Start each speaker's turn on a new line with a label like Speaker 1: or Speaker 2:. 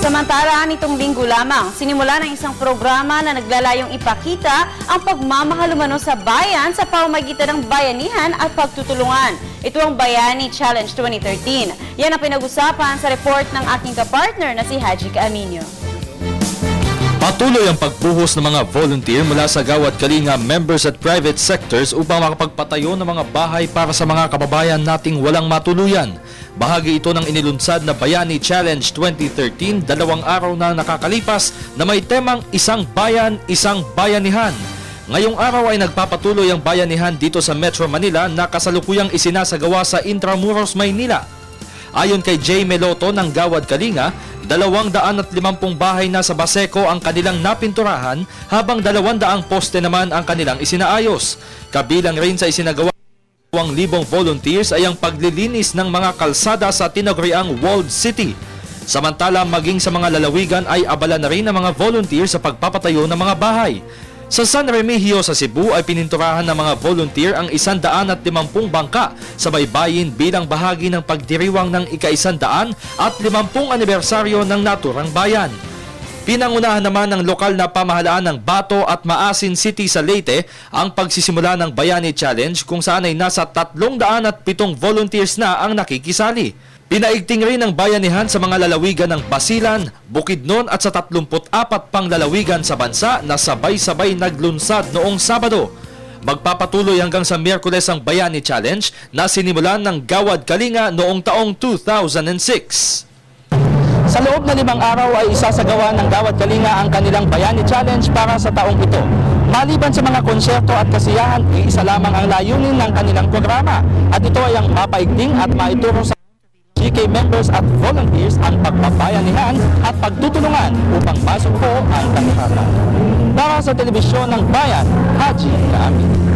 Speaker 1: Samantala, nitong linggo lamang, sinimula ng isang programa na naglalayong ipakita ang pagmamahal umano sa bayan sa pamamagitan ng bayanihan at pagtutulungan. Ito ang Bayani Challenge 2013. Yan ang pinag-usapan sa report ng aking kapartner na si Haji Kaaminyo.
Speaker 2: Patuloy ang pagbuhos ng mga volunteer mula sa Gawad Kalinga members at private sectors upang makapagpatayo ng mga bahay para sa mga kababayan nating walang matuluyan. Bahagi ito ng inilunsad na Bayani Challenge 2013, 2 araw na nakakalipas na may temang Isang Bayan, Isang Bayanihan. Ngayong araw ay nagpapatuloy ang bayanihan dito sa Metro Manila na kasalukuyang isinasagawa sa Intramuros, Maynila. Ayon kay Jay Meloto ng Gawad Kalinga, 250 bahay na sa Baseco ang kanilang napinturahan habang 200 poste naman ang kanilang isinaayos. Kabilang rin sa isinagawa 2,000 volunteers ay ang paglilinis ng mga kalsada sa tinaguriang Walled City. Samantala maging sa mga lalawigan ay abala na rin ang mga volunteers sa pagpapatayo ng mga bahay. Sa San Remigio sa Cebu ay pininturahan ng mga volunteer ang 150 bangka sa baybayin bilang bahagi ng pagdiriwang ng ika-150 anibersaryo ng naturang bayan. Pinangunahan naman ng lokal na pamahalaan ng Bato at Maasin City sa Leyte ang pagsisimula ng Bayani Challenge kung saan ay nasa 307 volunteers na ang nakikisali. Pinaigting rin ang bayanihan sa mga lalawigan ng Basilan, Bukidnon at sa 34 pang lalawigan sa bansa na sabay-sabay naglunsad noong Sabado. Magpapatuloy hanggang sa Miyerkules ang Bayani Challenge na sinimulan ng Gawad Kalinga noong taong 2006.
Speaker 3: Sa loob na 5 araw ay isasagawa ng Gawad Kalinga ang kanilang Bayani Challenge para sa taong ito. Maliban sa mga konserto at kasiyahan, isa lamang ang layunin ng kanilang programa at ito ay ang mapaigting at maituro sa GK members at volunteers ang pagbabayanihan at pagtutulungan upang masugpo ang kanihatan. Para sa telebisyon ng Bayan, Haji Kaaminyo.